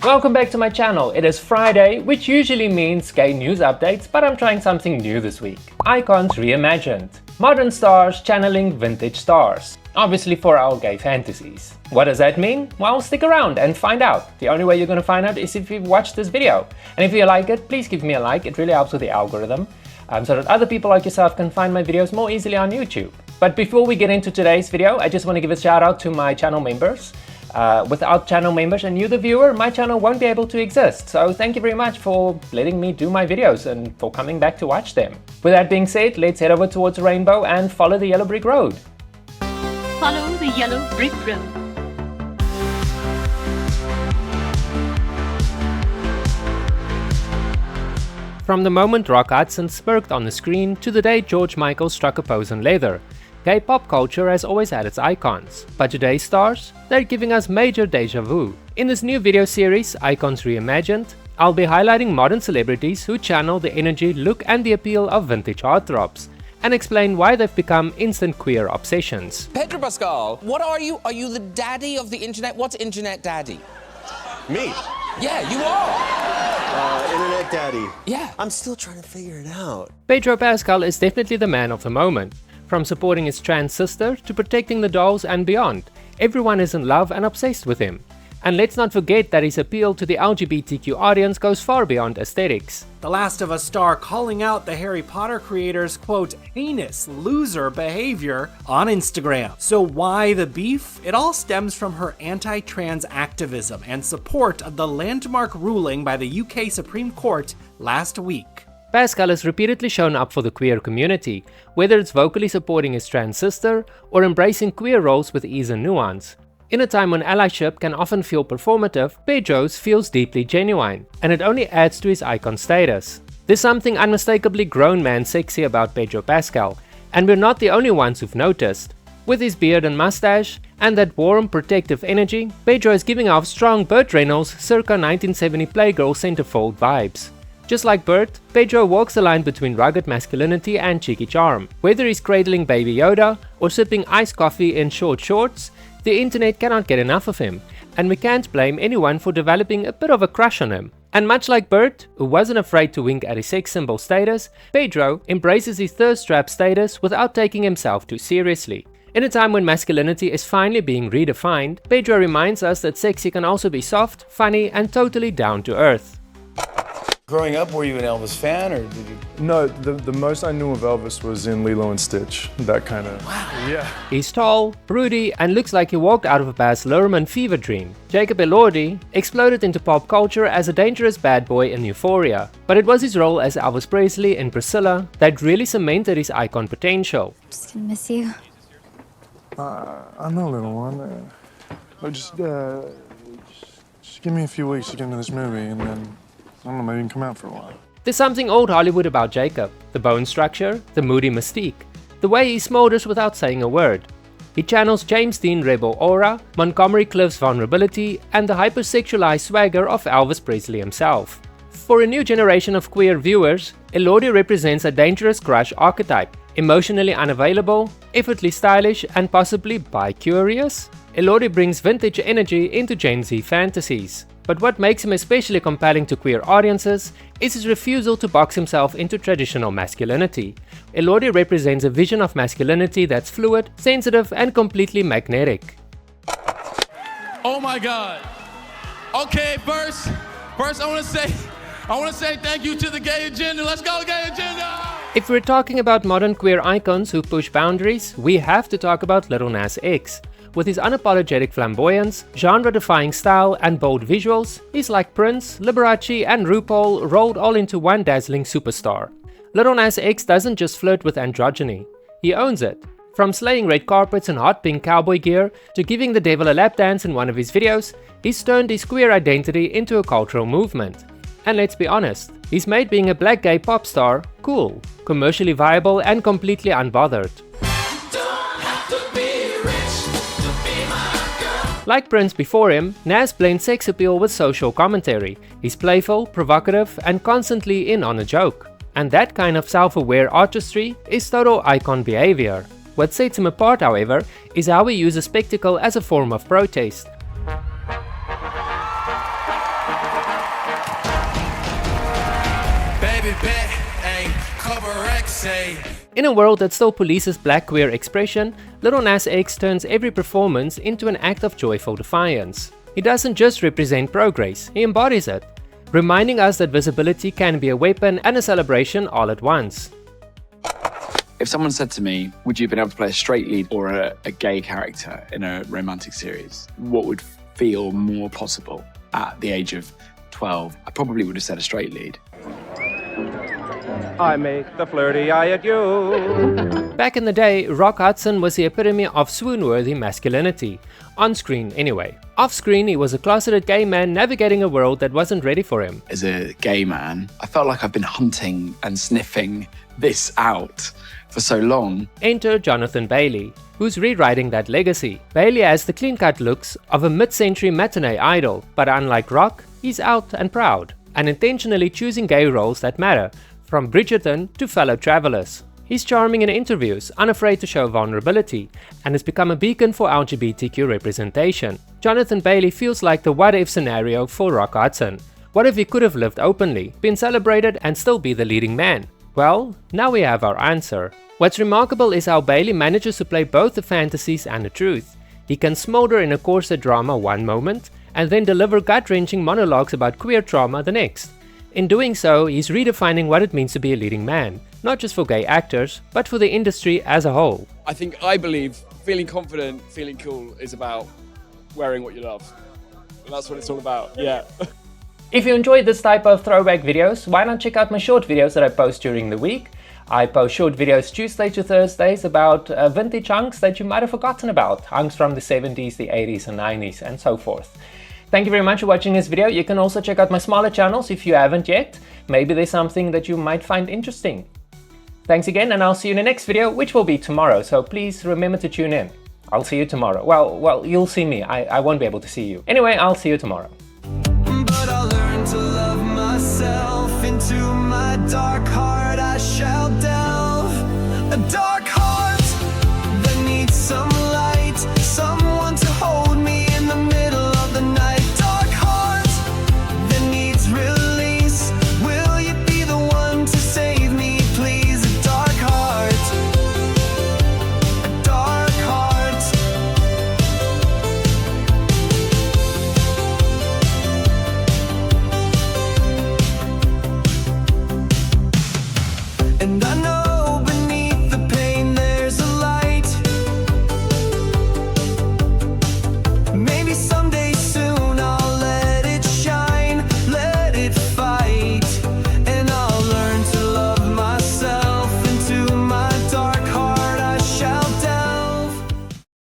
Welcome back to my channel. It is Friday, which usually means gay news updates, but I'm trying something new this week. Icons Reimagined. Modern stars channeling vintage stars. Obviously for our gay fantasies. What does that mean? Well, stick around and find out. The only way you're going to find out is if you've watched this video. And if you like it, please give me a like. It really helps with the algorithm. So that other people like yourself can find my videos more easily on YouTube. But before we get into today's video, I just want to give a shout out to my channel members. Without channel members and you the viewer, my channel won't be able to exist. So thank you very much for letting me do my videos and for coming back to watch them. With that being said, let's head over towards the rainbow and follow the yellow brick road. Follow the yellow brick road. From the moment Rock Hudson smirked on the screen to the day George Michael struck a pose on leather, gay pop culture has always had its icons. But today's stars? They're giving us major déjà vu. In this new video series, Icons Reimagined, I'll be highlighting modern celebrities who channel the energy, look and the appeal of vintage heartthrobs, and explain why they've become instant queer obsessions. Pedro Pascal, what are you? Are you the daddy of the internet? What's internet daddy? Me? Yeah, you are. Internet daddy. Yeah. I'm still trying to figure it out. Pedro Pascal is definitely the man of the moment. From supporting his trans sister to protecting the dolls and beyond, everyone is in love and obsessed with him. And let's not forget that his appeal to the LGBTQ audience goes far beyond aesthetics. The Last of Us star calling out the Harry Potter creators' quote, heinous loser behavior on Instagram. So why the beef? It all stems from her anti-trans activism and support of the landmark ruling by the UK Supreme Court last week. Pascal has repeatedly shown up for the queer community, whether it's vocally supporting his trans sister or embracing queer roles with ease and nuance. In a time when allyship can often feel performative, Pedro's feels deeply genuine, and it only adds to his icon status. There's something unmistakably grown man sexy about Pedro Pascal, and we're not the only ones who've noticed. With his beard and mustache, and that warm, protective energy, Pedro is giving off strong Burt Reynolds circa 1970 Playgirl centerfold vibes. Just like Burt, Pedro walks the line between rugged masculinity and cheeky charm. Whether he's cradling Baby Yoda or sipping iced coffee in short shorts, the internet cannot get enough of him, and we can't blame anyone for developing a bit of a crush on him. And much like Burt, who wasn't afraid to wink at his sex symbol status, Pedro embraces his thirst trap status without taking himself too seriously. In a time when masculinity is finally being redefined, Pedro reminds us that sexy can also be soft, funny, and totally down to earth. Growing up, were you an Elvis fan, or did you? No, the most I knew of Elvis was in Lilo and Stitch, that kind of, wow. Yeah. He's tall, broody, and looks like he walked out of a Baz Luhrmann fever dream. Jacob Elordi exploded into pop culture as a dangerous bad boy in Euphoria, but it was his role as Elvis Presley in Priscilla that really cemented his icon potential. Just gonna miss you. I know, little one. Just give me a few weeks to get into this movie, and then I don't know, maybe you can come out for a while. There's something old Hollywood about Jacob. The bone structure, the moody mystique, the way he smolders without saying a word. He channels James Dean rebel aura, Montgomery Clift's vulnerability, and the hypersexualized swagger of Elvis Presley himself. For a new generation of queer viewers, Elordi represents a dangerous crush archetype, emotionally unavailable, effortlessly stylish, and possibly bi-curious. Elordi brings vintage energy into Gen Z fantasies. But what makes him especially compelling to queer audiences is his refusal to box himself into traditional masculinity. Elordi represents a vision of masculinity that's fluid, sensitive, and completely magnetic. Oh my God. Okay, first I want to say thank you to the gay agenda. Let's go, gay agenda! If we're talking about modern queer icons who push boundaries, we have to talk about Lil Nas X. With his unapologetic flamboyance, genre-defying style, and bold visuals, he's like Prince, Liberace, and RuPaul rolled all into one dazzling superstar. Lil Nas X doesn't just flirt with androgyny, he owns it. From slaying red carpets in hot pink cowboy gear to giving the devil a lap dance in one of his videos, he's turned his queer identity into a cultural movement. And let's be honest, he's made being a black gay pop star cool, commercially viable, and completely unbothered. Like Prince before him, Nas blends sex appeal with social commentary. He's playful, provocative, and constantly in on a joke. And that kind of self-aware artistry is total icon behavior. What sets him apart, however, is how he uses spectacle as a form of protest. baby bet, ayy, cover X, ayy. In a world that still polices black queer expression, Lil Nas X turns every performance into an act of joyful defiance. He doesn't just represent progress, he embodies it, reminding us that visibility can be a weapon and a celebration all at once. If someone said to me, would you have been able to play a straight lead or a gay character in a romantic series, what would feel more possible at the age of 12? I probably would have said a straight lead. I make the flirty eye at you. Back in the day, Rock Hudson was the epitome of swoon-worthy masculinity. On screen, anyway. Off screen, he was a closeted gay man navigating a world that wasn't ready for him. As a gay man, I felt like I've been hunting and sniffing this out for so long. Enter Jonathan Bailey, who's rewriting that legacy. Bailey has the clean-cut looks of a mid-century matinee idol, but unlike Rock, he's out and proud, and intentionally choosing gay roles that matter, from Bridgerton to Fellow Travelers. He's charming in interviews, unafraid to show vulnerability, and has become a beacon for LGBTQ representation. Jonathan Bailey feels like the what-if scenario for Rock Hudson. What if he could have lived openly, been celebrated, and still be the leading man? Well, now we have our answer. What's remarkable is how Bailey manages to play both the fantasies and the truth. He can smolder in a corset drama one moment, and then deliver gut-wrenching monologues about queer trauma the next. In doing so, he's redefining what it means to be a leading man, not just for gay actors, but for the industry as a whole. I believe feeling confident, feeling cool is about wearing what you love. And that's what it's all about, yeah. If you enjoyed this type of throwback videos, why not check out my short videos that I post during the week? I post short videos Tuesday to Thursdays about vintage hunks that you might have forgotten about. Hunks from the 70s, the 80s and 90s and so forth. Thank you very much for watching this video. You can also check out my smaller channels if you haven't yet. Maybe there's something that you might find interesting. Thanks again, and I'll see you in the next video, which will be tomorrow, so please remember to tune in. I'll see you tomorrow. Well, you'll see me. I won't be able to see you. Anyway, I'll see you tomorrow. But I'll learn to love myself. Into my dark heart I shall delve. A dark heart that needs some